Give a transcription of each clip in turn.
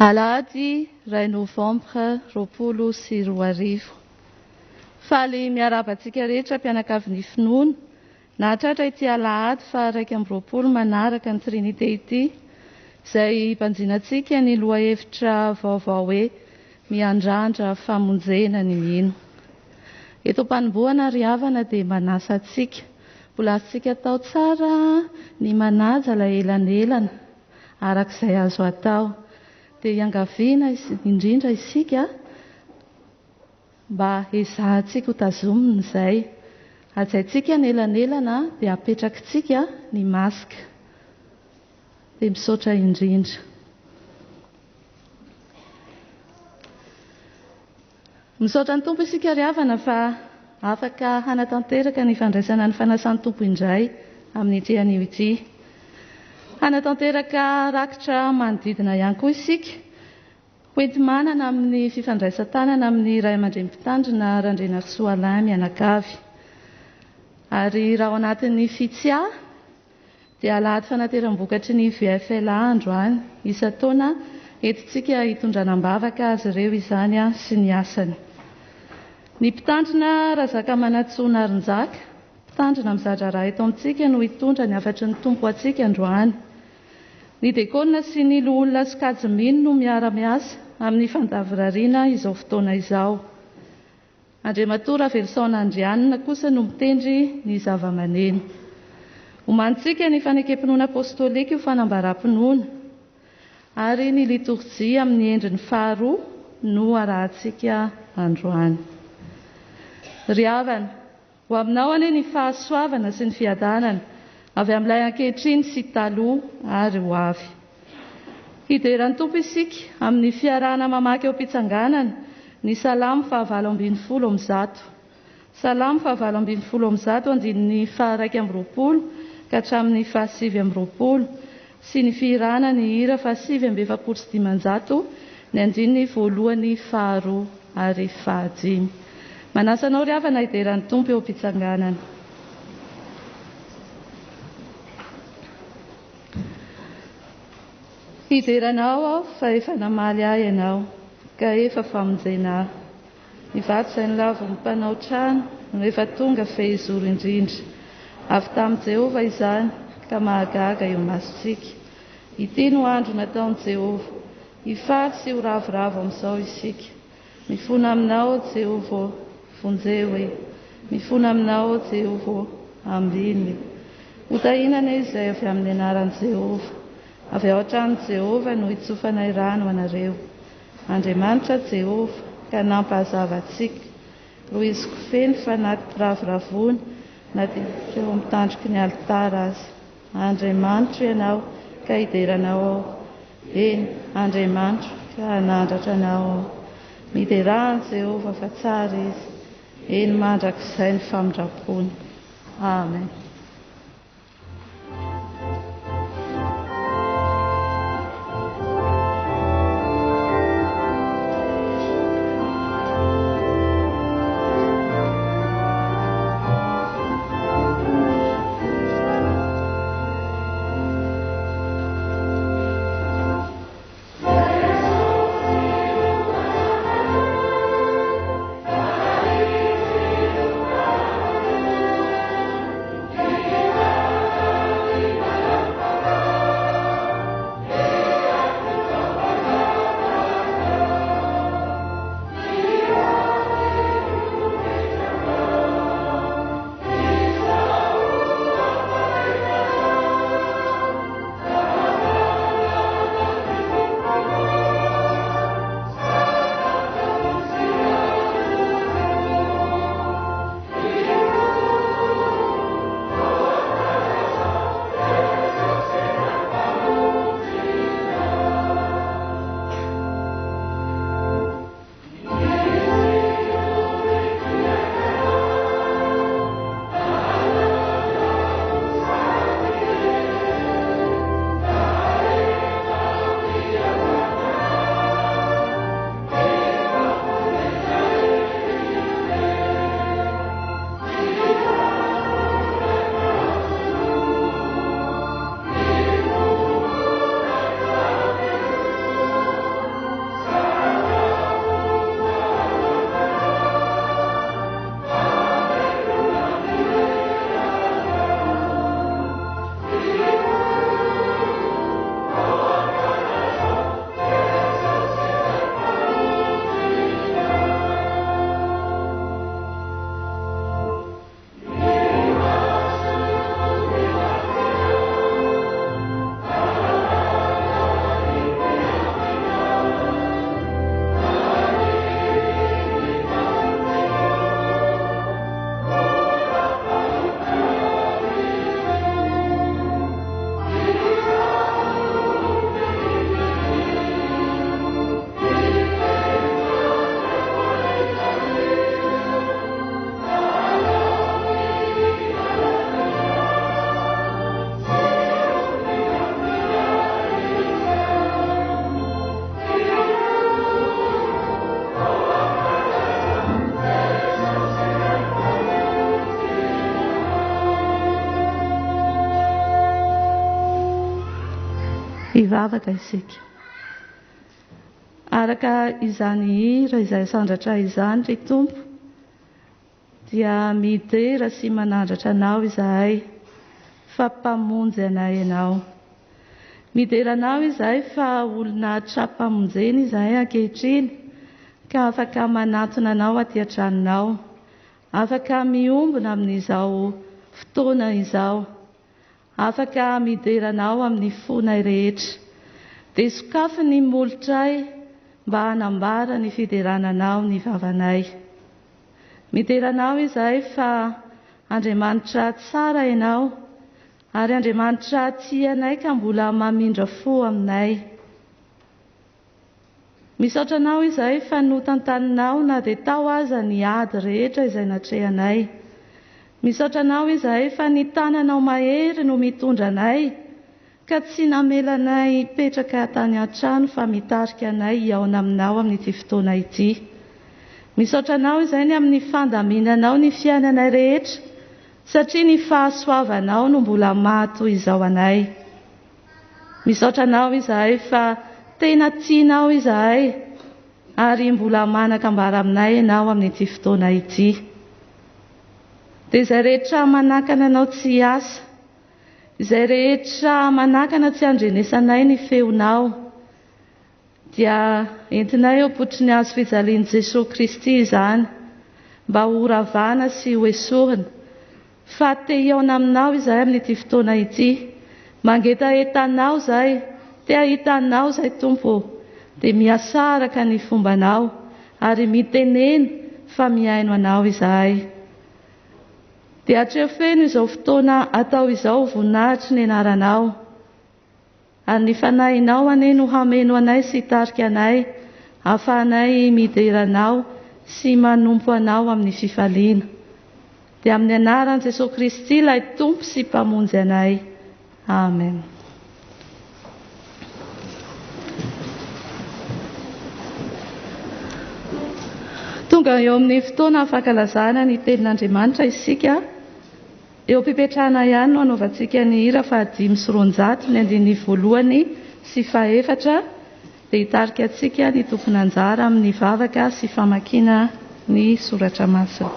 Alahady ray novembre 2024. Faly miarabantsika rehetra mpianakavin'ny finoana nahatratra ity alahady fa 1 manaraka ny trinité ity izay mpanjinantsika ny lohahevitra vaovao hoe Miandrandra famonjena ny mino. Eto mpanomboana ry havana dia manasa antsika mbola azontsika atao tsara ny manaja ilay elanelana arak'izay azo atao. Dia iangaviana indrindra isika mba ezahantsika ho tazomina izay. Ajaintsika ny elanelana dia apetrakitsika ny masika. Dia misaotra indrindra. Misaotra ny tompo isika ry havana fa afaka hanatanteraka ny fandraisana ny fanasan'ny tompo indray amin'ity anio ity. Hanatanteraka rakitra manodidina ihany koa isika. Hoenti-manana amin'ny fifandraisan-tanana amin'ny ray aman-dreny mpitandrina Randrena Soalahy mianakavy. Ary raha ao anatin'ny fitsia dia alahady fanateram-bokatry ny VFLA androany isan-taona entintsika hitondranam-bavaka azy ireo izany sy ny asany. Ny mpitandrina Razaka Manatsoa Narinjaka, mpitandrina mizatra raha eto amintsika no hitondra ny afatry ny tompo antsika androany. Ny dekona sy ny loholona sokajy mino no miara-miasa amin'ny fandavirariana izao fotoana izao. Andriamatoa Ravelsaon'Andrianina kosa no mitendry ny zava-maneno. Omanintsika ny fanekempinoana apôstôlika ho fanambaram-pinoana ary ny liturjia amin'ny endriny faharoa no arahantsika androany. Ry havana, ho aminao anie ny fahasoavana sy ny fiadanana avy amin'ilay ankehitriny sy taloha ary ho avy. Hideran'ny tompo isika amin'ny fiarahana mamaky eo am-pitsanganana ny salamo 7:20. Salamo 7:20 andininy 120 ka hatramin'ny 120 sy ny firana ny hira 7:700 ny andininy 1, 2 ary 5. Manasanao ry havana hideran'ny tompo eo am-pitsanganana. Hideranao aho fa efa namaly ahy ianao ka efa famonjena ahy. Ny vato izay nilavo ny mpanao trano no efa tonga fehizoro indrindra. Avy tamin'i Jehovah izany ka mahagaga eo masontsika. Ity no andro nataon'i Jehovah, hifaly sy ho ravoravo amin'izao isika. Mifona aminao Jehovah, vonjeo hoe, mifona aminao Jehovah, ambiny. Hotahinana izay avy amin'ny anaran'i Jehovah. Avy ao an-tranon'i Jehovah no hitsofanay rano anareo. Andriamanitra Jehovah ka nampahazava antsika. Roa izy kofeny fa naty mpiravoravoana na dia ireo mitandroky ny alitara azy. Andriamanitra ianao ka hideranao ao. Eny, Andriamanitra ka hanandratra anao ao. Miderahany Jehovah fa tsara izy. Eny mandrakizay ny famindrampony. Amen. Yeah. hivavaka isika. Araka izany hira izay sandratra izany ry Tompo, dia midera sy manandratra anao izahay fa mpamonjy anay ianao. Midera anao izahay fa olona tra-pamonjena izahay ankehitriny, ka afaka manatona anao aty an-tranonao, afaka miombona amin'izao fotoana izao, afaka midera anao amin'ny fonay rehetra. Dia sokafy ny molotray mba hanambara ny fiderananao ny vavanay. Midera anao izahay fa Andriamanitra tsara ianao, ary Andriamanitra tianay ka mbola mamindra fo aminay. Misaotra anao izahay fa notantaninao na dia tao aza ny ady rehetra izay natrehanay. Misaotra anao izahay fa ny tananao mahery no mitondra anay, ka tsy namelanay petraka tany an-trano fa mitarika anay hiaona aminao amin'ity fotoana ity. Misaotra anao izahay ny amin'ny fandaminanao ny fiainanay rehetra, satria ny fahasoavanao no mbola mahatoy izao anay. Misaotra anao izahay fa tena tianao izahay, ary mbola manakambara aminay ianao amin'ity fotoana ity. Dia izay rehetra manakana anao tsy hiasa, izay rehetra manakana tsy handrenesanay ny feonao, dia entinay eo ampotry azo fijalian'i Jesosy Kristy izany, mba ho ravana sy ho esorina, fa te hiaona aminao izahay amin'ity fotoana ity. Mangetahetanao izahay, te ahitanao izahay Tompo, dia miasa araka ny fombanao, ary mitenena fa miaino anao izahay. Dia hatreo feno izao fotoana atao izao voninahitry ny anaranao, ary ny fanahinao anie no hameno anay sy hitarika anay, ahafahanay midera anao sy manompo anao amin'ny fifaliana. Dia amin'ny anaran'i Jesosy Kristy ilay Tompo sy mpamonjy anay. Amen. Tonga eo amin'ny fotoana fankalazana ny tenin'Andriamanitra isika. Eo am-pipetrahana ihany no anaovantsika ny hira 500 ny andiny voalohany sy faefatra, dia hitarika antsika ny tompony anjara amin'ny vavaka sy famakiana ny soratra masina.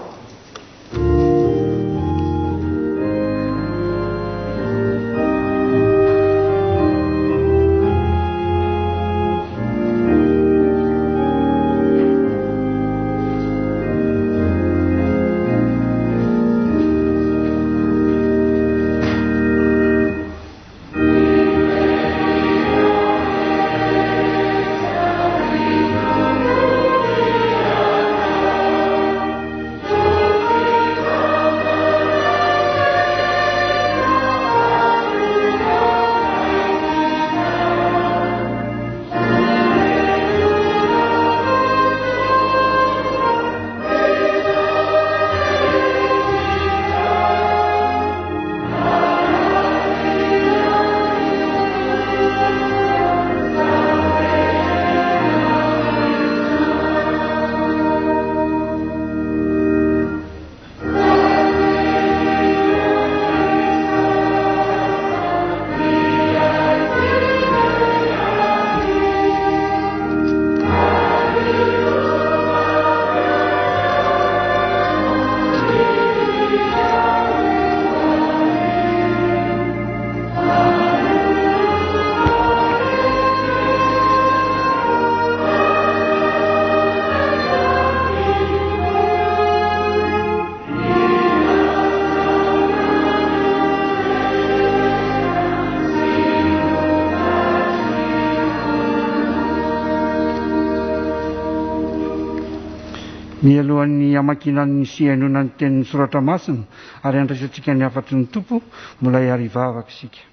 Mialohan'ny amakinan'ny sihainona ny tenin'ny soratra masina ary andraisantsika ny afatry ny Tompo, mbola hiary vavaka isika.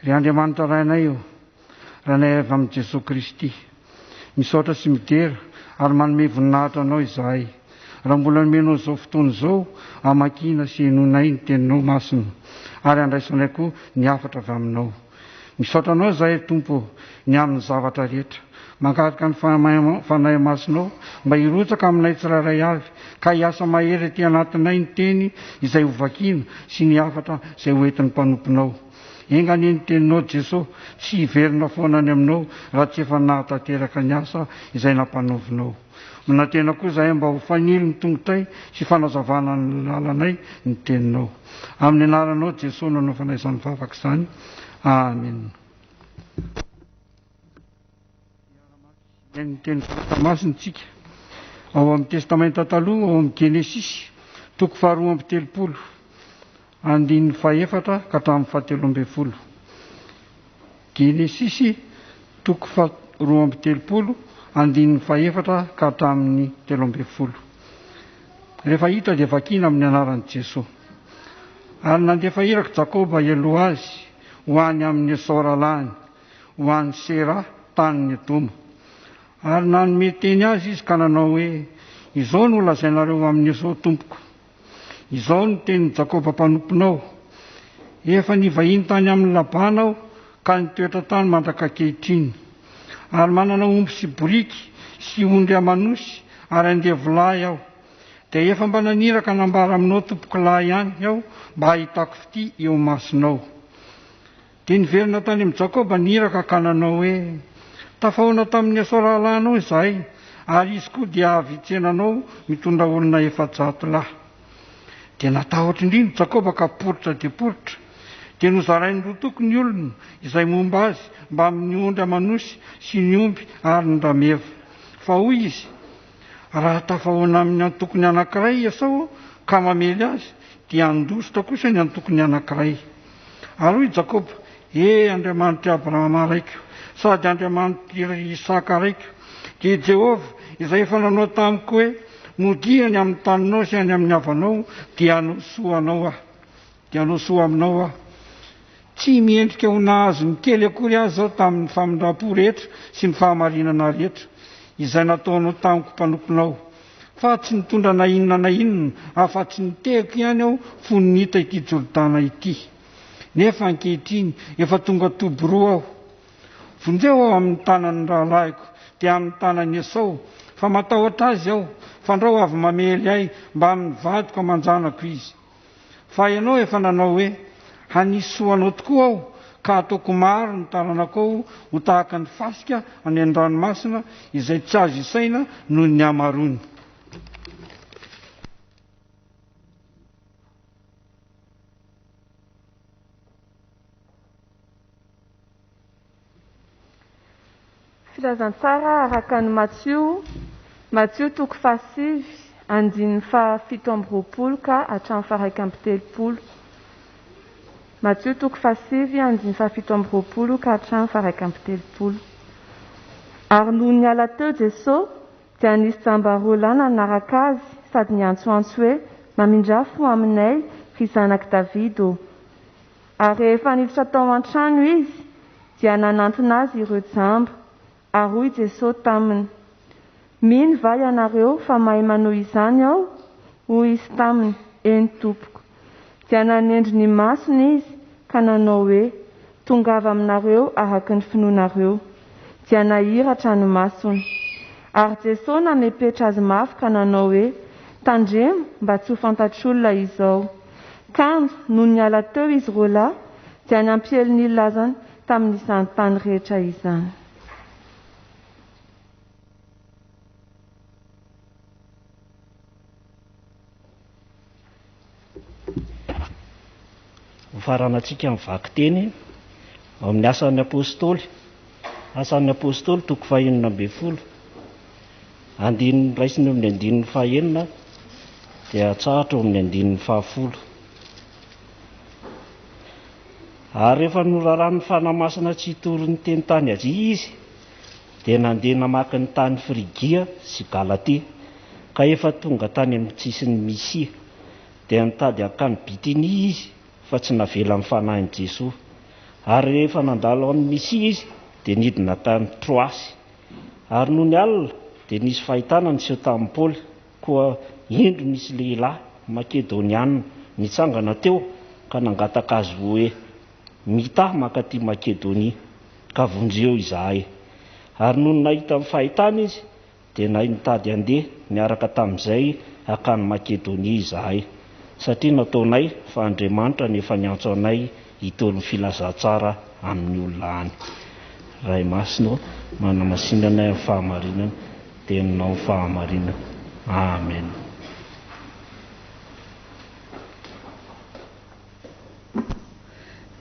Ry Andriamanitra rainay io, rainay avy amin'i Jesosy Kristy, misaotra sy midera ary manome voninahitra anao izahay. Raha mbola nomenao izao fotoana izao amakina sihainonay ny teninao masina, ary andraisanay koa ny afatra avy aminao. Misaotra anao izahay Tompo ny amin'ny zavatra rehetra, mankarika ny fanahy masinao mba hirotsaka aminay tsirairay avy, ka hiasa mahery aty anatinay ny teny izay hovakiana sy ny afatra izay hoentin'ny mpanomponao. engany ny teninao Jesosy tsy hiverina foanany aminao raha tsy efa nahatateraka ny asa izay nampanaovinao. Manantena koa izahay mba ho fanily ny tongotray sy fanazavana ny lalanay ny teninao. Amin'ny anaranao Jesosy nanaovanay izany vavaka izany. Amen. Ny teny masina tsika ao amin'ny testamenta taloha ao amin'ny Genesisy toko 2:30 andininy 4 ka hatramin'ny 17. Genesisy toko 2:30 andininy 4 ka hatramin'ny 17. Rehefa hita dia vakina amin'ny anaran'i Jesosy. Ary nandefa iraka Jakoba ieloha azy ho any amin'ny Esau ralahiny ho any Sera tanin'ny Edoma. Ary nanome teny azy izy ka nanao hoe izao no lazainareo amin'ny Esau tompoko. Izao no tenin'ny Jakoba mpanomponao. Efa nivahiny tany amin'ny Labana aho ka nitoetra tany mandaka ankehitriny. Ary manana omby sy boriky sy ondry amanosy ary andevolahy aho. Dia efa mba naniraka nambara aminao tompoko lahy ihany aho mba hahitako fity eo masinao. Dia niverina tany amin'ny Jakoba niraka ka nanao hoe tafahoana tamin'ny Esau rahalahinao izahay, ary izy koa dia havitsenanao mitondra olona 400 lahy. Dia natahotra indrindra Jakoba ka poritra dia poritra. Dia nozarainy roa toko ny olona izay momba azy mba amin'ny ondry amanosy sy ny omby ary ny rameva. Fa hoy izy, raha tafahoana amin'ny antokony anankiray Esau ka mamely azy, dia andositra kosa ny antokony anankiray. Ary hoy Jakoba, Andriamanitra Abrahama raiko, sady Andriamanitra Isaka raiko, dia Jehovah izay efa nanao tamiko hoe modiany amin'ny taninao sy any amin'ny havanao dia anosoa aminao aho. Tsy miendrika ho nahazo ny kely akory azy zao tamin'ny famindram-po rehetra sy ny fahamarinana rehetra izay nataonao tamiko mpanomponao, fa tsy nitondra na inona afa-tsy nitehiko ihany aho fonon'hita ity Jordana ity. Nefa ankehitriny efa tonga tobo roa aho. Vonjeo aho amin'ny tanan'ny rahalahiko dia amin'ny tanan'ny Esau, fa matahotra azy aho, fandrao avy mamely ahy mba amin'ny vadiko amanjanako izy. Fa ianao efa nanao hoe hanisoanao tokoa aho, ka ataoko maro ny taranako ao ho tahaka ny fasika any an-dranomasina izay tsy azo isaina noho ny amarony. Filazantsara araka ny Matsio toko 7 andininy 17 ka hatramin'ny 1:30. Matsio toko 7 andininy 17 ka hatramin'ny 1:30. Ary noho ny ala teo Jesosy dia nisy jambaroa lahy nanaraka azy sady niantsoantso hoe mamindrafo aminay ry zanaky Davido. Ary rehefa niditra tao an-trano izy dia nanantona azy ireo jamba. Ary hoy Jesosy taminy, mino va ianareo fa mahay manao izany aho? Hoy izy taminy, eny tompoko. Dia nanendry ny masony izy ka nanao hoe tongava aminareo araka ny finoanareo. Dia nahiratra ny masony. Ary Jesosy namepetra azy mafy ka nanao hoe tandremo mba tsy ho fantatr'olona izao. Kanjo noho ny ala teo izy roa lahy dia nampiely ny lazany tamin'izany tany rehetra izany. Faranantsika mivaky teny amin'ny asan'ny apôstôly toko 19 andininy raisiny amin'ny andininy 9 dia atsahatra amin'ny andininy 10. Ary rehefa norarany fanamasina tsy hitory ny teny tany azy izy dia nandeha namaky ny tany Frigia sy Galatia ka efa tonga tany amin'ny sisin'ny Misia. Dia nitady akany Bitinia izy fa tsy navela amin'ny fanahin'i Jesosy. Ary rehefa nandalo amin'ny Misia izy dia nidina tany Troasy. Ary noho ny alina dia nisy fahitana niseho tamin'ny Paoly, koa indro nisy lehilahy Makedoniana nitsangana teo ka nangataka azy hoe mitahy makaty Makedonia ka vonjeo izahay. Ary noho nahita amin'ny fahitana izy dia nitady andeha niaraka tamin'izay akany Makedonia izahay, satria nataonay fa Andriamanitra nefa niantso anay hitony filazantsara amin'ny olona any. Ray masina manamasinana amin'ny fahamarinana teninao ny fahamarinana. Amen.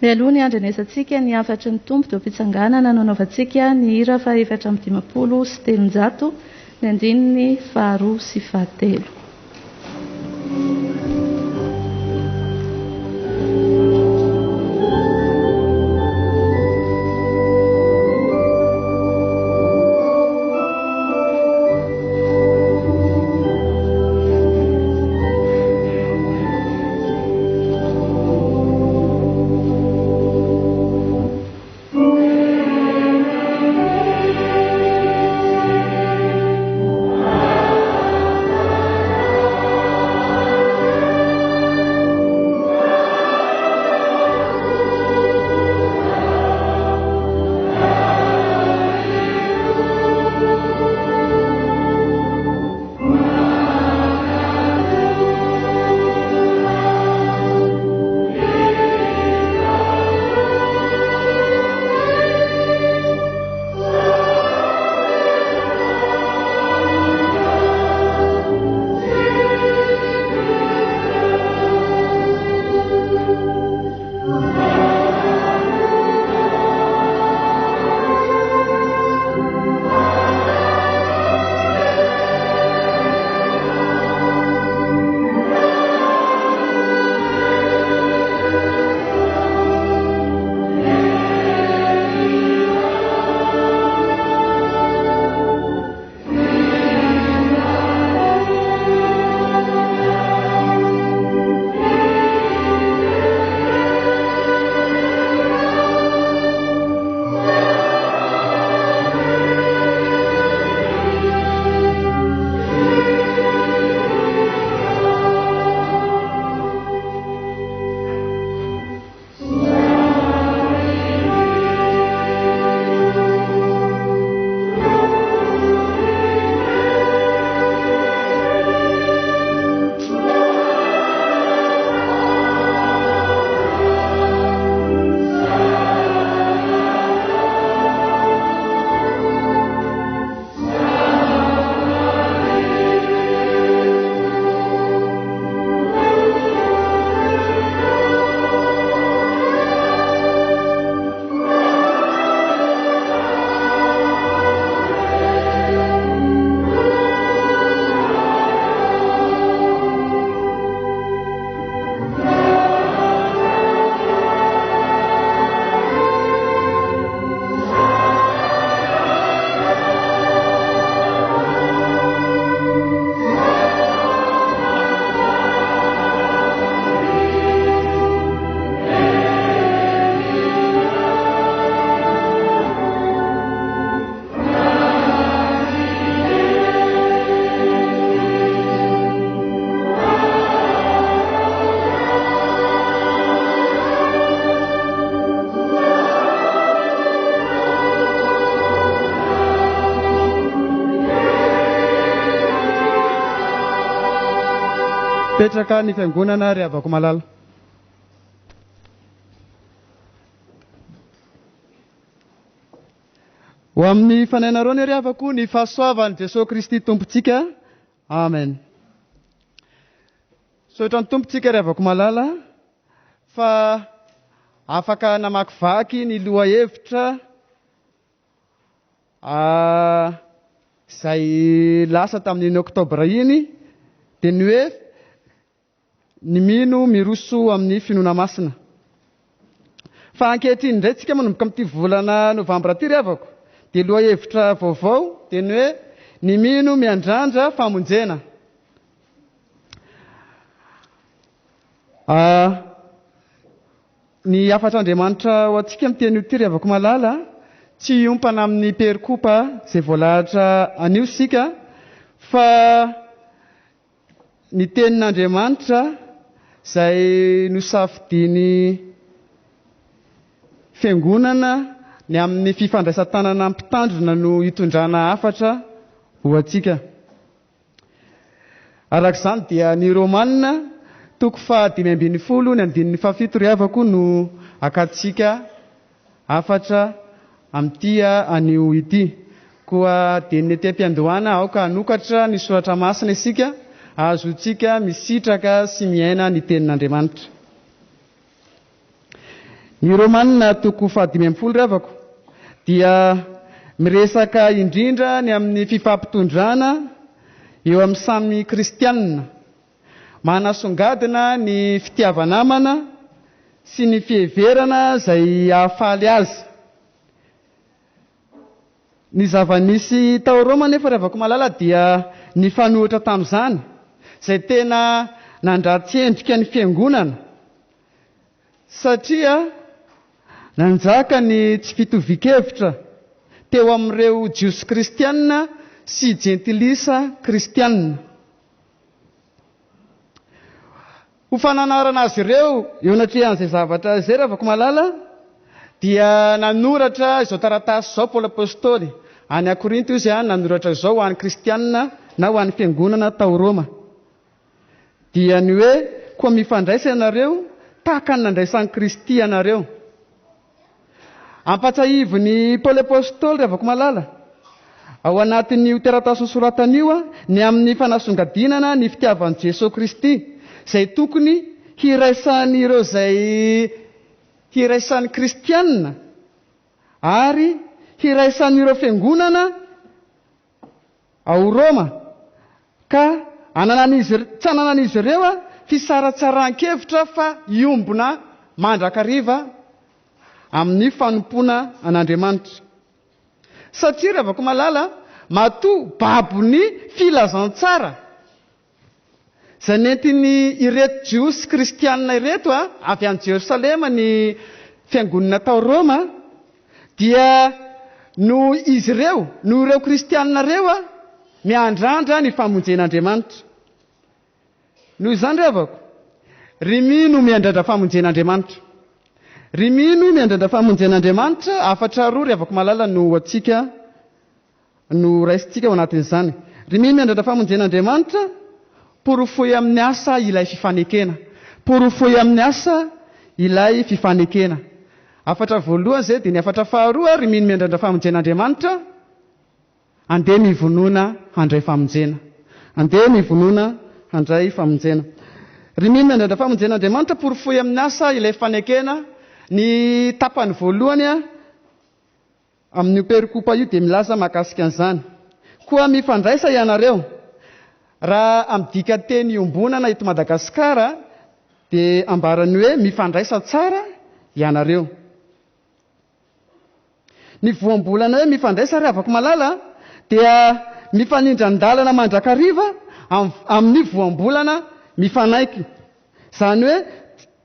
Mialoha ny andrenesantsika ny afatry ny tompo dia mpitsanganana nanaovantsika ny hira fa 450 sy 300 ny andininy 2 sy 3. Petraka ny fiangonana ry havako malala. Ho amin'ny fanainareo ny ry havako ny fahasoavan'i Jesosy Kristy tompontsika. Amen. Sotra ny tompontsika ry havako malala fa afaka namakivaky ny loha hevitra izay lasa tamin'ny oktobra iny dia ny hoe ny mino miroso amin'ny finoana masina. Fa ankehitriny indray tsika manomboka amin'ity volana novembre ity ry havako dia loha hevitra vaovao dia ny hoe ny mino miandrandra famonjena. Ny afatr'Andriamanitra ho antsika miteny io ity ry havako malala tsy hiompana amin'ny perikopa izay voalahatra anio sika fa ny tenin'Andriamanitra izay nosafidiny fiangonana ny amin'ny fifandraisan-tanana mpitandrina no hitondrana hafatra ho antsika. Arak'izany dia ny Romanina toko 5:10 ny andininy 7 ry havako no akatsika 4 amin'ity anio ity. Koa dia ny tem-piandohana aoka anokatra ny soratra masina isika azotsika misitraka sy miaina ny tenin'Andriamanitra. Ny Romanina toko 5:10 ry havako dia miresaka indrindra ny amin'ny fifampitondrana eo amin'ny samy kristianina, manasongadina ny fitiavanamana sy ny fiheverana izay ahafaly azy. Ny zava-nisy tao Roma nefa rehefa malala dia ny fanohitra tamin'izany izay tena nandratsendrika ny fiangonana, satria nanjaka ny tsy fitovikevitra teo amin'ireo jiosy kristianina sy jentilisa kristianina. Ho fananarana azy ireo eo anatrehan'izay zavatra izay rehefa malala dia nanoratra izao taratasy izao Paoly apôstôly any Korinto izy nanoratra izao ho an'ny kristianina na ho an'ny fiangonana tao Roma. Dia ny hoe koa mifandraisa ianareo tahaka ny nandraisan'i Kristy ianareo. Ampatsahivon'ny Paoly apôstôly rehefa malala ao anatin'io taratasy soratany io ny amin'ny fanasongadinana ny fitiavan'i Jesosy Kristy izay tokony hiraisan'ireo izay hiraisan'ny kristianina ary hiraisan'ireo fiangonana ao Roma, ka tsy ananan'izy ireo fisaratsarankevitra fa iombona mandrakariva amin'ny fanompoana an'Andriamanitra. Satria rehefa malala matoa babony filazantsara izay nentiny ireto jiosy kristianina ireto avy any Jerosalema ny fiangonana tao Roma, dia no izy ireo, no ireo kristianina ireo miandrandra ny famonjen'Andriamanitra. Noho izany revako, ry mino miandrandra famonjen'Andriamanitra. Ry mino miandrandra famonjen'Andriamanitra, afatra roa rehefa malala no atsika no raisintsika ao anatin'izany. Ry mino miandrandra famonjen'Andriamanitra, porofoy amin'ny asa ilay fifanekena. Porofoy amin'ny asa ilay fifanekena. Afatra voalohany izay dia ny afatra faharoa, ry mino miandrandra famonjen'Andriamanitra, andeha mivonona handray famonjena. Andeha mivonona handray famonjena. Ry mino miandrandra famonjen'Andriamanitra, porofoy amin'ny asa ilay fifanekena. Ny tapany voalohany amin'ny perikopa io dia milaza mahakasika an'izany. Koa mifandraisa ianareo. Raha amin'ny dika teny iombonana eto Madagasikara dia ambarany hoe mifandraisa tsara ianareo. Ny voambolana hoe mifandraisa rehefa malala dia mifanindran-dalana mandrakariva amin'ny voambolana mifanaiky. Izany hoe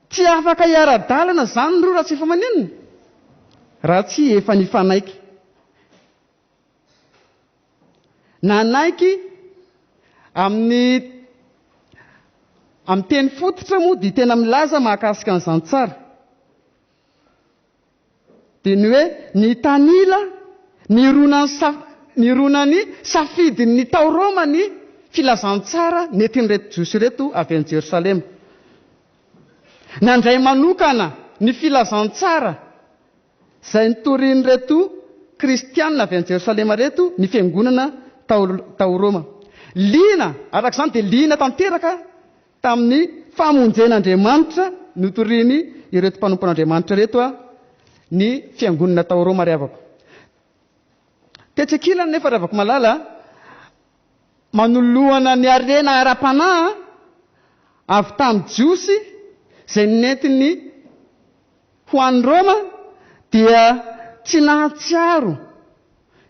tsy afaka hiara-dalana izany ro raha tsy efa maninona, raha tsy efa nifanaiky. Nanaiky amin'ny teny fototra moa dia tena milaza mahakasika an'izany tsara. Dia ny hoe ny tanila ny ronany safidiny tao Roma ny filazantsara netin'ireto jiosy reto avy any Jerosalema. Nandray manokana ny filazantsara izay nitorian'ireto kristianina avy any Jerosalema reto ny fiangonana tao Roma. Liana, arak'izany dia liana tanteraka tamin'ny famonjen'Andriamanitra notoriany ireto mpanompon'Andriamanitra reto ny fiangonana tao Roma rehavako. Tetsekilany nefa rehavako malala manoloana ny arena ara-panahy avy tamin'ny jiosy izay nentiny ho an'ny Roma dia tsy nahatsiaro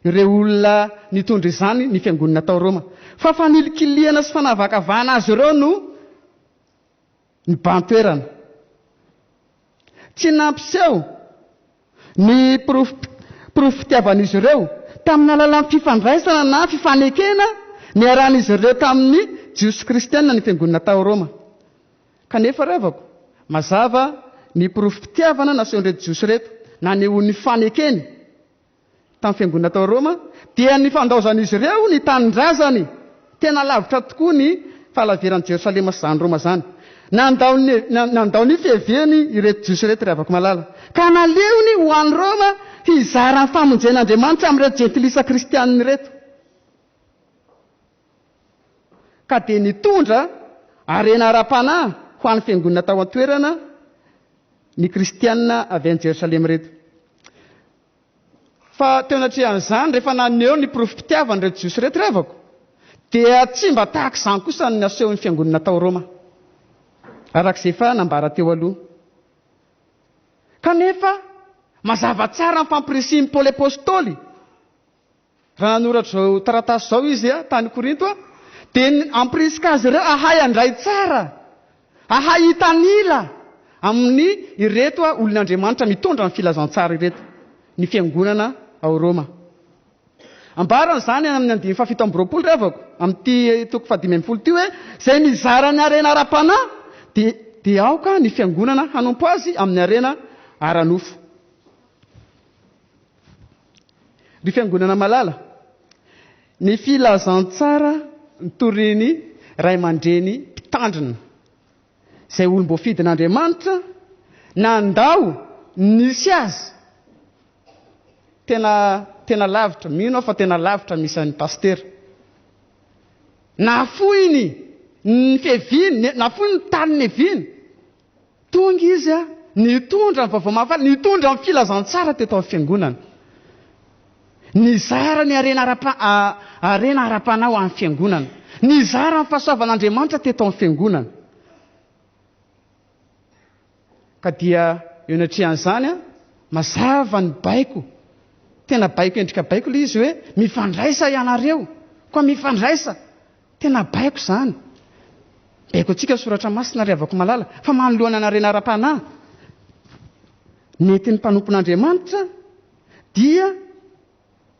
ireo olona nitondra izany ny fiangonana tao Roma, fa fanilikiliana sy fanavakavahana azy ireo no ny bantoerana. Tsy nampiseho ny porofitiavan'izy ireo tamin'ny alalan'ny fifandraisana na fifanekena ny aran'izy ireo tamin'ny jiosy kristianina ny fiangonana tao Roma. Kanefa revako mazava ny porofitiavana nasehon'ireto jiosy reto na nehoan'ny fanekeny tamin'ny fiangonana tao Roma dia ny fandaozan'izy ireo ny tanindrazany tena lavitra tokoa ny fahalaveran'i Jerosalema sy zany Roma zany. nandaony fiaviany ireto jiosy reto ry avako malala ka naleony ho an'ny Roma hizara ny famonjen'Andriamanitra amin'ireo jentilisa kristianiny reto ka dia nitondra arena ara-panahy ho an'ny fiangonana tao an-toerana ny kristianina avy any Jerosalema reto. Fa teo anatrehan'izany rehefa naneho ny profim-pitiavany reto jiosy reto ry avako dia tsy mba tahaka izany kosa ny asehon'ny fiangonana tao Roma arak'izay fa nambara teo aloha. Kanefa mazava tsara ny fampirisihany Paoly apôstôly raha nanoratra izao taratasy izao izy tany Korinto dia ampirisika azy ireo ahay andray tsara, ahay hitanila amin'ny ireto olon'Andriamanitra mitondra ny filazantsara ireto ny fiangonana ao Roma. Ambarana izany amin'ny 7:7 ry avako amin'ity toko 5:10 ty hoe izay mizara ny arena ara-panahy dia aoka ny fiangonana hanompo azy amin'ny arena ara-nofo. Ry fiangonana malala, ny filazantsara ny Toriteny ray aman-dreny mpitandrina izay olom-boafidin'Andriamanitra nandao nisy azy tena lavitra, mino fa tena lavitra misy an'ny pastera. Nafoiny ny fiaviny, nafoiny ny taliny eviny. Tonga izy nitondra ny vaovao mahafaly, nitondra ny filazantsara teto amin'ny fiangonana. Nizara ny arena ara-panahy ho amin'ny fiangonana. Nizara ny fahasoavan'Andriamanitra teto amin'ny fiangonana. Ka dia eo anatrehan'izany mazava ny baiko. Tena baiko endrika baiko ilay izy hoe mifandraisa ianareo. Koa mifandraisa. Tena baiko izany. Baiko antsika soratra masina ry avako malala fa manoloana ny arena ara-panahy. Nety ny mpanompon'Andriamanitra dia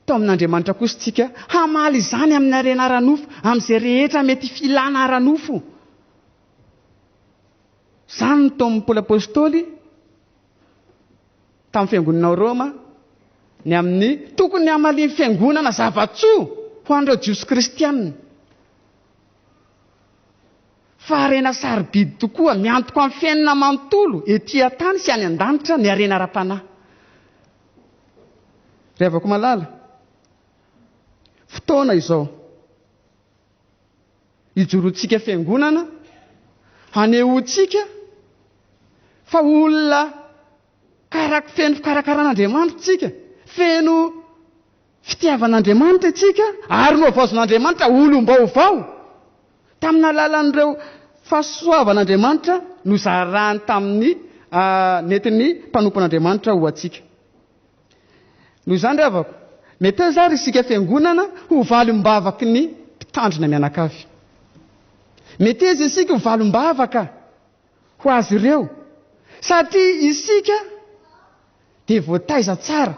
tao amin'Andriamanitra kosa tsika hamaly izany amin'ny arena ara-nofo amin'izay rehetra mety filana ara-nofo. Izany ny taon'ny Paoly apôstôly tamin'ny fiangonana Roma ny amin'ny tokony hamaliany fiangonana zava-tsoa ho an'ireo jiosy kristianina. Fa arena sarobidy tokoa miantoka amin'ny fiainana manontolo etỳ an-tany sy any an-danitra ny arena ara-panahy. Ry havako malala, fotoana izao ijoroantsika fiangonana hanehoantsika fa olona feno fikarakaràn'Andriamanitra tsika, feno fitiavan'Andriamanitra tsika ary noavaozon'Andriamanitra olom-baovao tamin'ny alalan'ireo fahasoavan'Andriamanitra nozarany tamin'ny netin'ny mpanompon'Andriamanitra ho atsika. Noho izany ry havako, mety hoe zary isika fiangonana ho valim-bavaky ny mpitandrina mianakavy. Mety izy isika ho valim-bavaka ho azy ireo satria isika dia voataiza tsara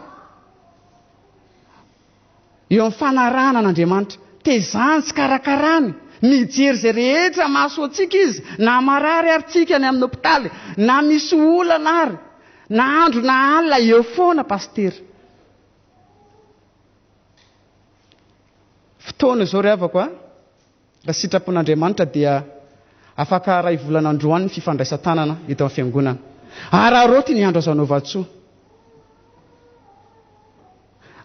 eo amin'ny fanarahana an'Andriamanitra. Tezany sy karakarany mijery izay rehetra mahasoa antsika izy, na marary ary tsika ny amin'ny hopitaly, na misy olana ary, na andro na alina eo foana pastera. Fotoana izao ry havako raha sitrapon'Andriamanitra dia afaka ray volana androany ny fifandraisan-tanana eto amin'ny fiangonana. Araroty ny andro azo anaova-tsoa.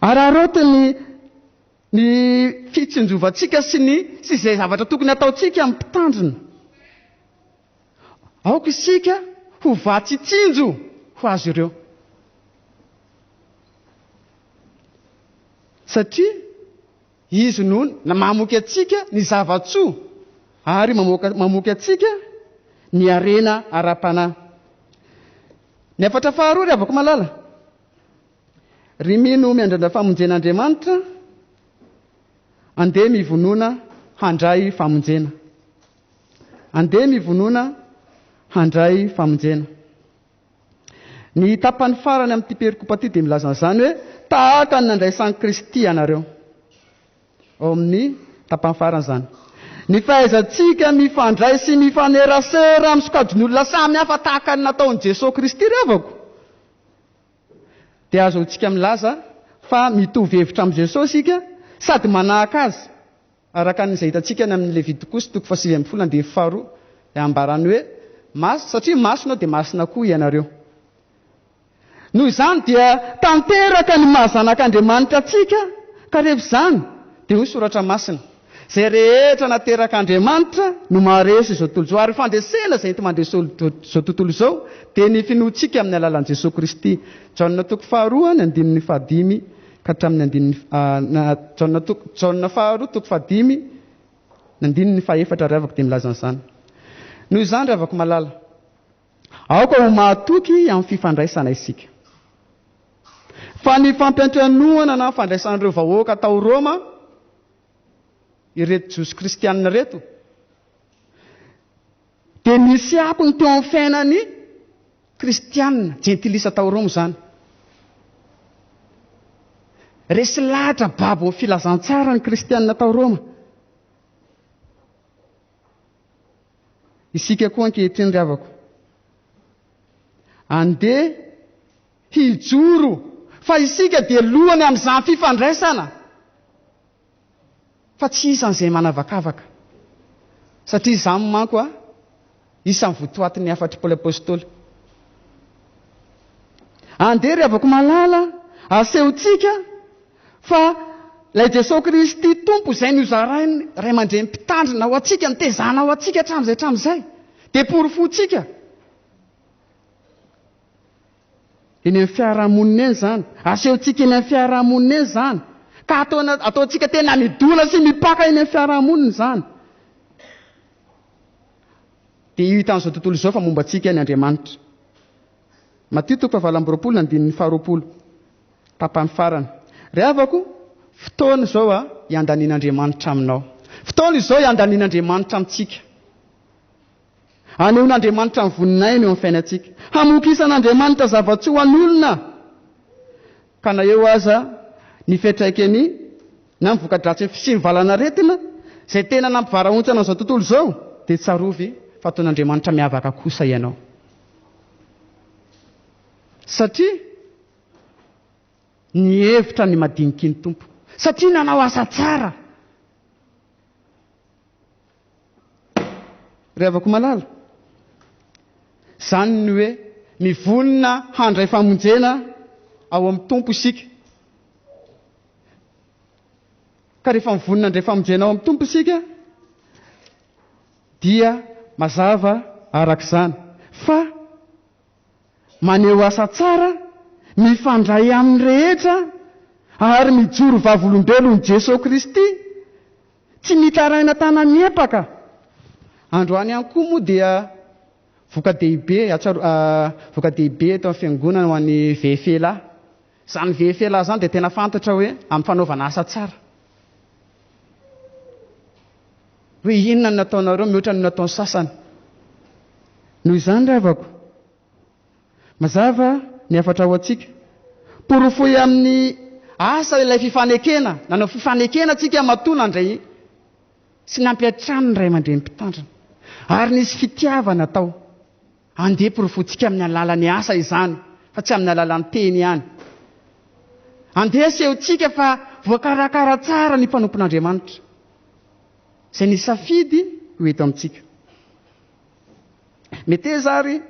Araroty ny fitsinjovantsika sy izay zavatra tokony ataontsika amin'ny mpitandrina. Aoka isika ho vatsitsinjo ho azy ireo. Satria izy noho mamoky atsika ny zava-tsoa ary mamoky atsika ny arena ara-panahy. Ny afatra faharoa ry havako malala, ry mino miandrandra famonjen'Andriamanitra andeha mivonona handray famonjena. Andeha mivonona handray famonjena. Ny tapany farany amin'ity perikopaty dia milaza an'izany hoe tahaka ny nandraisan'i Kristy anareo. Ao amin'ny tapany farany izany. Ny fahaizantsika mifandray sy mifanerasera amin'ny sokajiny olona samy hafa tahaka ny nataon'i Jesosy Kristy ry havako. Dia azo antsika milaza fa mitovy hevitra amin'i Jesosy isika sady manahaka azy. Araka an'izay hitantsika amin'ny Levitikosy toko 7:12 dia ambarany hoe satria masona dia masina koa ianareo. Noho izany dia tanteraka ny mahazanak'Andriamanitra atsika ka rehefa izany dia hoy soratra masina izay rehetra nateraka Andriamanitra no maharesy izao tontolo izao ary fandresena izay ento mandresy izao tontolo izao dia ny finoantsika amin'ny alalan'i Jesosy Kristy. Jaona 2:5 ka hatramin'ny Jaona 2:5 nandininy 4 ravako dia milaza an'izany. Noho izany ravako malala, aoka ho mahatoky amin'ny fifandraisana isika. Fa ny fampiantranoana na fandraisan'ireo vahoaka tao Roma, ireto Jiosy Kristianina reto, dia nisy akony teo amin'ny fiainany Kristianina, jentilisa tao Roma izany. Resy lahatra babo filazantsara ny Kristianina tao Roma. Isika koa ankehitriny ravako, andeha hijoro fa isika dia lohany amin'izany fifandraisana, fa tsy isan'izay manavakavaka. Satria izany manko isan'ny votoatin'ny afatry apôstôly. Andeha ravako malala asehontsika fa ilay Jesosy Kristy tompo izay nozarainy ray aman-dreny mpitandrina ho atsika, nitezana ho atsika hatramin'izay dia porofontsika eny amin'ny fiarahamonina eny izany, asehontsika eny amin'ny fiarahamonina eny izany, ka ataontsika tena midona sy mipaka eny amin'ny fiarahamonina izany. Dia io hitan'izao tontolo izao fa momba antsika ny Andriamanitra. Matio 7:20 tapany farany. Ravako, fotoana izao iandanian'Andriamanitra aminao. Fotoana izao iandanian'Andriamanitra amintsika. Anehoan'Andriamanitra ny voninay eo amin'ny fiainantsika. Hamokisan'Andriamanitra zava-tsy ho an'olona. Ka na eo aza ny fiantraikany na ny voka-dratsy sy ny valanaretina izay tena nampivarahontsana izao tontolo izao dia tsarovy fa ataon'Andriamanitra miavaka kosa ianao. Satria ny hevitra ny madiniky ny tompo, satria nanao asa tsara. Ravako malala, izany ny hoe mivonina handray famonjena ao amin'ny tompo isika. Ka rehefa mivonina handray famonjena ao amin'ny tompo isika dia mazava arak'izany fa maneho asa tsara, mifandray amin'ny rehetra ary mijoro vavolombelon'i Jesosy Kristy, tsy mitaraina tanamiepaka. Androany ihany koa moa dia voka-dehibe eto amin'ny fiangonana ho an'ny VFLA. Izany VFLA izany dia tena fantatra hoe amin'ny fanaovana asa tsara. Hoe inona no nataonareo mihoatra ny nataon'ny sasany. Noho izany ravako, mazava ny afatra ho antsika. Porofoy amin'ny asa ilay fifanekena, nanao fifanekena tsika matoa nandray sy nampiatrano ny ray aman-dreny mpitandrina. Ary nisy fitiavana tao. Andeha porofontsika amin'ny alalan'ny asa izany, fa tsy amin'ny alalan'ny teny ihany. Andeha sehontsika fa voakarakara tsara ny mpanompon'Andriamanitra izay ny safidy ho eto amintsika. Meteza ary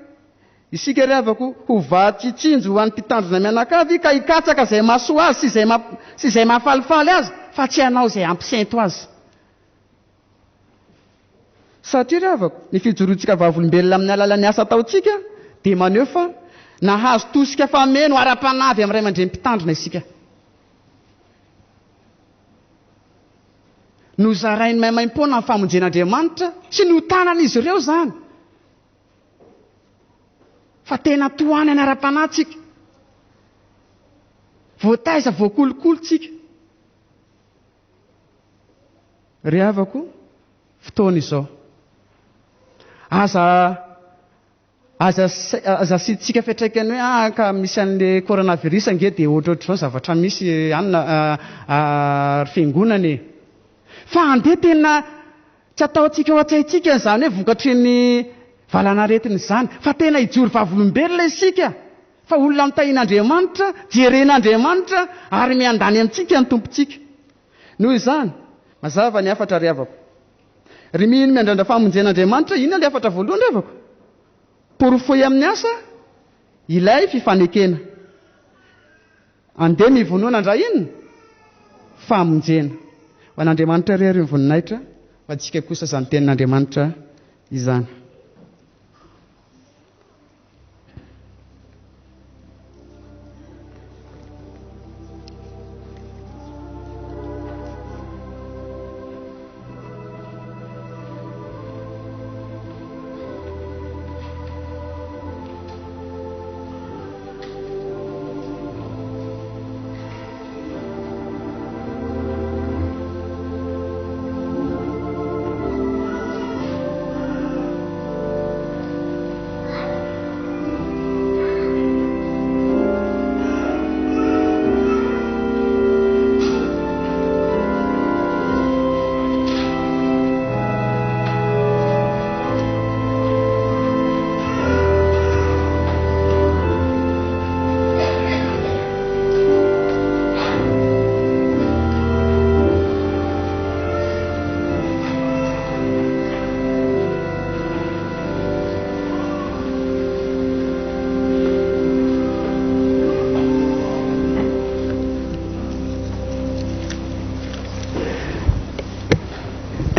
isika ravako ho vatsitsinjo ho an'ny mpitandrina mianakavy ka hikatsaka izay mahasoa azy sy izay mahafalifaly azy, fa tsy hanao izay ampisento azy. Satria ravako, ny fijorontsika vavolombelona amin'ny alalan'ny asa ataontsika dia maneho fa nahazo tosika fameno ara-panavy amin'ny ray aman-dreny mpitandrina isika. Nozarainy maimaim-poana amin'ny famonjen'Andriamanitra sy ny hotanan'izy ireo izany. Fa tena tohany any ara-panahy voataiza voakolokolotsika. Ry havako, fotoana izao aza sitsika fiantraikany hoe ka misy an'le coronavirus nge dia ohatrohatr'izao zavatra misy fiangonana e. Fa andeha tena tsy ataontsika ho atsaitsika izany hoe vokatry ny valanaretina izany, fa tena hijoro vavolombelona isika, fa olona mitahian'Andriamanitra, jeren'Andriamanitra ary miandany amintsika ny tompontsika. Noho izany, mazava ny afatra ry havako. Ry mino miandrandra famonjen'Andriamanitra, inona ilay afatra voalohany ry havako? porofoy amin'ny asa ilay fifanekena. Andeha mivonoana ndra inona? Famonjena. Ho an'Andriamanitra rery ny voninahitra, fa tsika kosa izany tenin'Andriamanitra izany.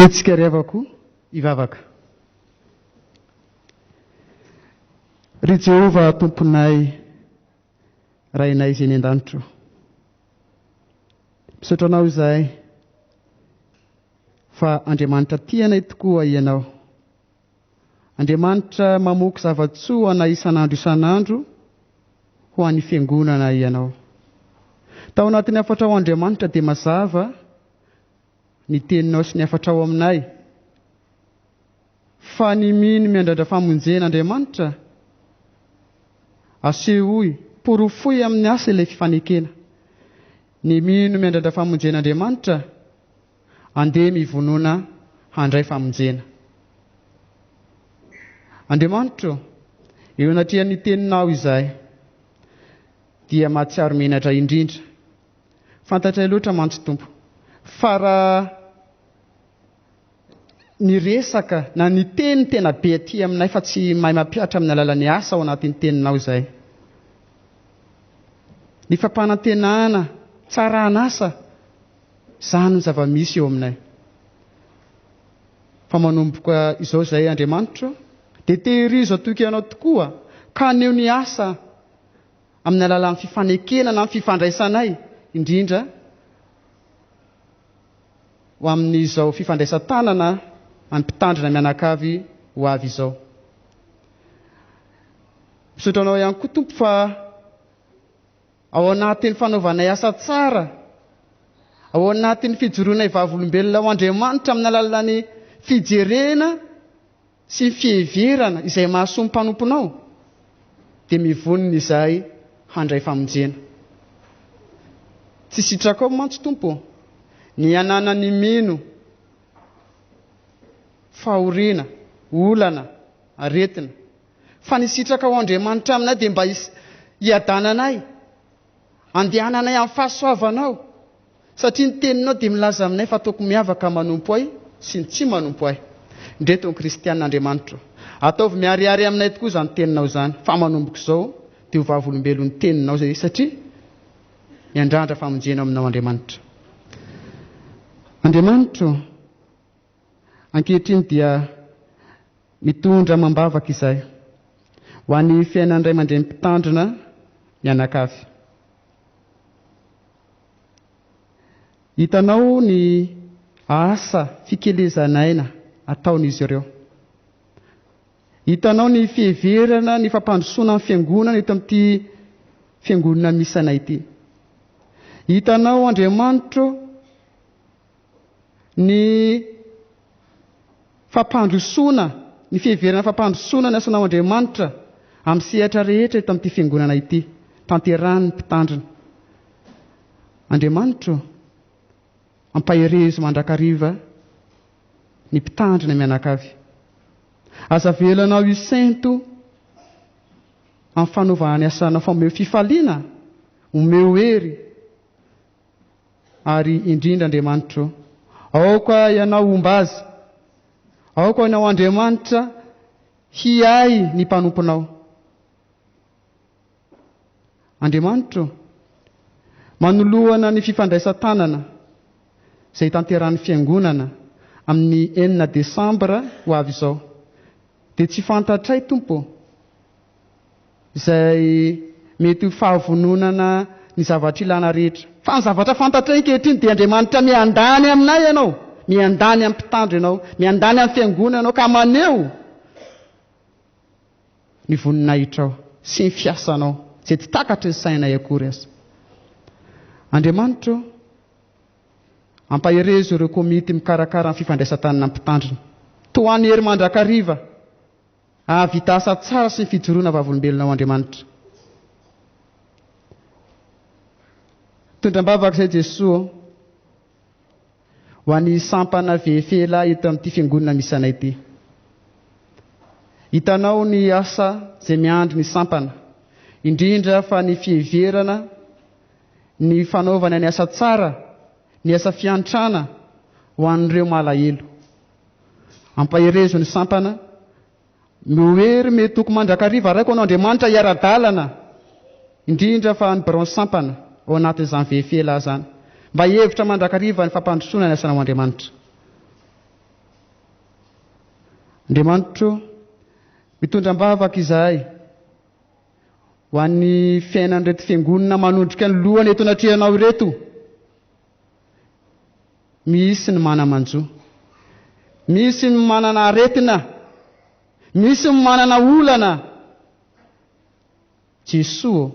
Tsika revako ivavaka. Ry Jehova tomponay, rainay izay eny an-danitra. Misaotra anao izahay fa Andriamanitra tianay tokoa ianao. Andriamanitra mamoaka zavatsoa na isan'andro ho an'ny fiangonana ianao. Tao anatin'ny afatra ao Andriamanitra dia mazava ny teninao sy ny afatrao aminay. Fa ny mino miandrandra famonjena Andriamanitra, asehoy porofoy amin'ny asa ilay fifanekena. Ny mino miandrandra famonjena Andriamanitra, andeha mivonona handray famonjena. Andriamanitra, eo anatrihan'ny teninao izahay dia mahatsiaro menatra indrindra. Fantatray loatra mantsy Tompo, fa raha ny resaka na ny teny tena be aty aminay fa tsy mahay mampiatra amin'ny alalan'ny asa ao anatin'ny teninao izahay. Ny fampanantenana, tsara an'asa, izany ny zava-misy eo aminay. Fa manomboka izao izay Andriamanitra, dia tehirizo atoky ianao tokoa ka aneo ny asa amin'ny alalan'ny fifanekena na fifandraisanay indrindra ho amin'izao fifandraisan-tanana amin'ny mpitandrina mianakavy ho avy izao. Misaotra anao ihany koa Tompo fa ao anatin'ny fanaovanay asa tsara, ao anatin'ny fijoroanay vavolombelona ho Andriamanitra amin'ny alalan'ny fijerena sy fiheverana izay mahasoa ny mpanomponao, dia mivonona izahay handray famonjena. Tsy sitraka ao mantsy Tompo, ny ananany mino, fahoriana, olana, aretina. Fa ny sitraka ao Andriamanitra aminay dia mba hiadananay, andehananay amin'ny fahasoavanao, satria ny teninao dia milaza aminay fa ataoko miavaka manompo ahy sy ny tsy manompo ahy. Ndreto ny kristian'Andriamanitra, ataovy miariary aminay tokoa izany teninao izany, fa manomboka izao dia ho vavolombelon'ny teninao izay, satria miandrandra famonjena aminao Andriamanitra. Andriamanitra, ankehitriny dia mitondra mambavaka izahay ho an'ny fiainan'ny ray aman-dreny mpitandrina mianakavy. Hitanao ny asa fikelezanaina ataon'izy ireo. Hitanao ny fiheverana, ny fampandrosoana amin'ny fiangonana eto amin'ity fiangonana misy anay ity. Hitanao Andriamanitra ny fampandrosoana, ny fiheverana fampandrosoana ny asanao Andriamanitra amin'ny sehatra rehetra eto amin'ity fiangonana ity, tanterahan'ny mpitandrina. Andriamanitra, ampaherezo mandrakariva ny mpitandrina mianakavy. Aza velanao isento amin'ny fanaovana ny asanao, fameo fifaliana, omeo hery, ary indrindra Andriamanitra, aoka ianao ombazy, aoka ianao Andriamanitra hiay ny mpanomponao. Andriamanitra manoloana ny fifandraisan-tanana izay tanteran'ny fiangonana amin'ny 9 Desambra ho avy izao, dia tsy fantatray Tompo izay mety ho fahavononana ny zavatra ilana rehetra. Fa ny zavatra fantatray ankehitriny dia Andriamanitra miandany aminay ianao, miandany amin'ny mpitandro ianao, miandany amin'ny fiangonana ianao, ka maneho ny voninahitrao sy ny fiasanao izay tsy takatry ny sainay akory aza. Andriamanitra ampaherezo ireo komity mikarakara ny fifandraisan-tanana amin'ny mpitandrina, toa ny hery mandrakariva ahavita asa tsara sy ny fijoroana vavolombelonao Andriamanitra. Tondram-bavaka izay Jesosy ho an'ny sampana vehefela eto amin'ity fiangonana misy anay ity. Hitanao ny asa izay miandry ny sampana, indrindra fa ny fiheverana, ny fanaovana ny asa tsara, ny asa fiantrana ho an'ireo malahelo. Ampaherezo ny sampana, miohery mety toko mandrakariva raiko anao Andriamanitra hiara-dalana, indrindra fa ny baron sampana ao anatin'izany vehefela zany, mba hevitra mandrakariva ny fampandrosoana ny asanao Andriamanitra. Andriamanitra mitondram-bavaka izahay ho an'ny fiainan'ireto fiangonana manondrika ny lohany eto anatrihanao ireto. Misy ny mana-manjo, misy ny manana aretina, misy ny manana olana. Jesosy,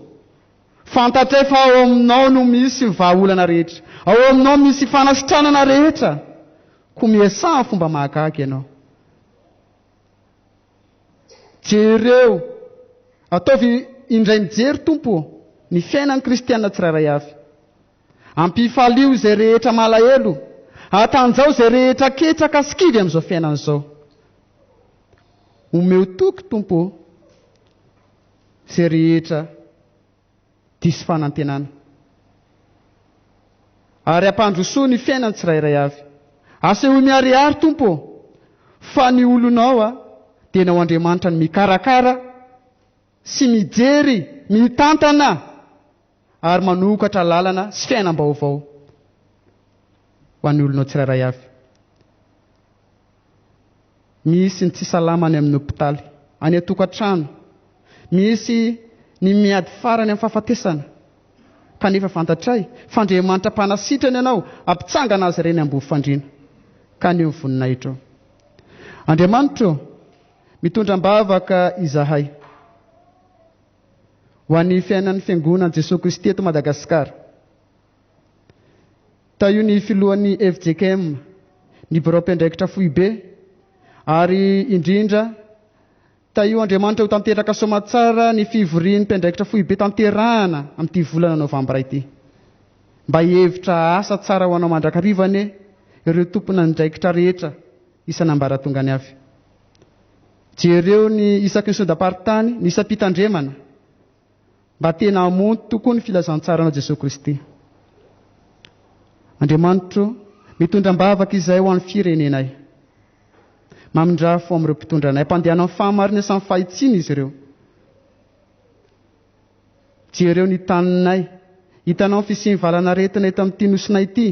fantatray fa ao aminao no misy ny vahaolana rehetra, ao aminao misy fanasitranana rehetra, ko miasany fomba mahagaga ianao. Jereo, ataovy indray mijery Tompo ny fiainan'ny kristianina tsirairay avy. Ampifalio izay rehetra malahelo, atanjao izay rehetra ketraka sy kivy amin'izao fiainan'izao. Omeo toky Tompo izay rehetra diso fanantenana, ary ampandrosoa ny fiainany tsirairay avy. Aseho miharihary Tompo fa ny olonao dia nao Andriamanitra ny mikarakara sy mijery, mitantana ary manokatra lalana sy fiainam-baovao ho an'ny olonao tsirairay avy. Misy ny tsy salamany amin'ny hopitaly, any atokantrano, misy ny miady farany amin'ny fahafatesana, kanefa fantatray fa Andriamanitra mpanasitrany ianao, ampitsangana azy ireny ambony fandriana, ka ny voninahitrao. Andriamanitra mitondram-bavaka izahay ho an'ny fiainan'ny fiangonan'i Jesosy Kristy eto Madagasikara. Taio ny filohan'ny FJKM, ny birao-mpiandraikitra foibe, ary indrindra taio Andriamanitra ho tanteraka soamatsara ny fivorian'ny mpiandraikitra foibe tanterahana amin'ity volana novembre ity, mba hevitra asa tsara ho anao mandrakarivane ireo tompona andraikitra rehetra isan'ambaratongany avy. Jereo ny isaky ny sondamparitany, ny isam-pitandremana, mba tena hamonto tokoa ny filazantsara anao Jesosy Kristy. Andriamanitra mitondram-bavaka izay ho an'ny firenenay, mamindrafo amin'ireo mpitondra anay, mpandehanao amin'ny fahamarina sy amin'ny fahitsiana izy ireo. Jereo ny taninay, hitanao ny fisiany valanaretina eto amin'ity nosinay ity,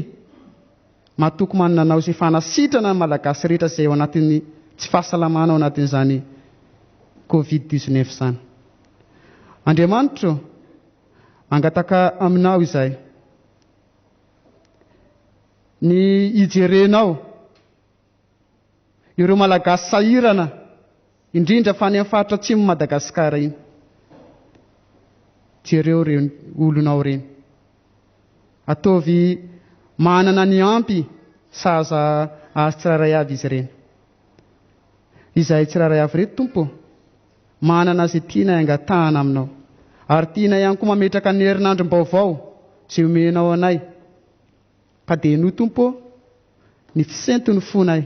mahatoky manana anao izay fanasitrana ny malagasy rehetra izay ao anatin'ny tsy fahasalamana ao anatin'izany Covid-19 izany. Andriamanitra angataka aminao izay, ny hijerenao ireo malagasy sahirana, indrindra fa any amin'ny faritra atsimo Madagasikara iny. Jereo ireny olonao ireny, ataovy manana ny ampy sahaza azy tsirairay avy izy ireny. Izahay tsirairay avy reto Tompo, manana izay tiana angatahana aminao, ary tiana ihany koa mametraka ny herinandrom-baovao izay omenao anay, ka dia no Tompo ny fisentony fonay,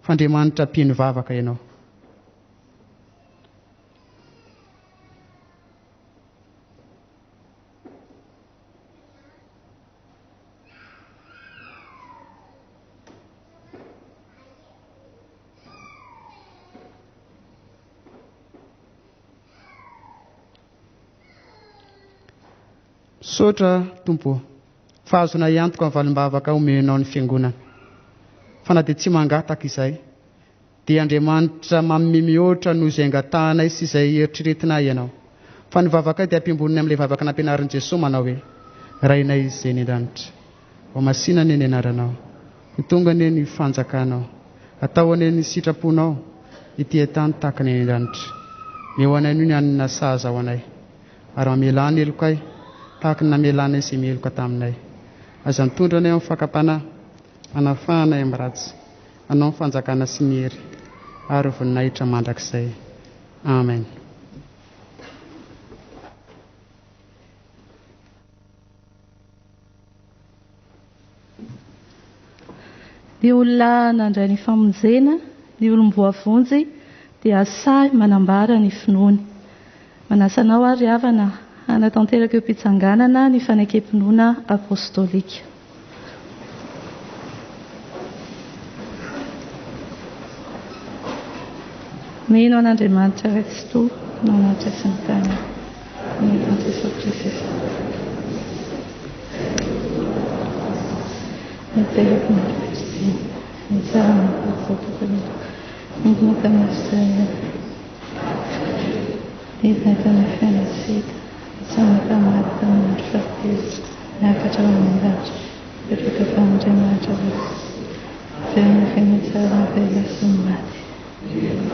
fa Andriamanitra mpiany vavaka ianao. Sotra tompo, fahazona iantoka amin'ny valim-bavaka omenao ny fiangonana. Fa na dia tsy mangataka izay, dia Andriamanitra manome mihoatra noho izay angatanay sy izay eritreretinay ianao. Fa ny vavaka dia ampiamboniny amin'ilay vavaka nampianarin'i Jesosy manao hoe: rainay izay ny an-danitra, ho masinana ny anaranao, ny tonga ny fanjakanao, atao ane ny sitraponao, ity tany tahaka ny an-danitra. Mehoanay ny anina sahaza ho anay, ary mamelany elokay tahaka ny namelana izay meloka taminay. Aza mitondra anay amin'ny fakapana, anafahanay amin'ny ratsy, anao ny fanjakana sy ny hery, ary voninahitra mandrakizay. Amen. Ny olona nandray ny famonjena, ny olom-boavonjy dia sahy manambara ny finoany. Manasanao ary havana hanatanteraka eo am-pitsanganana ny fanakem-pinoana apostolika. Mino an'Andriamanitra Kristy, nandraisan'i tahaka, mifandraisa Kristy. Niteraka ny Kristy, nitsarana ny fotokana, nitnaka ny sena, nitnaka ny fenasita, nitsanaka marika ny fahateza, niakatra ho mandatra, petraka famonjena Kristy, fenitsara vela sy maty.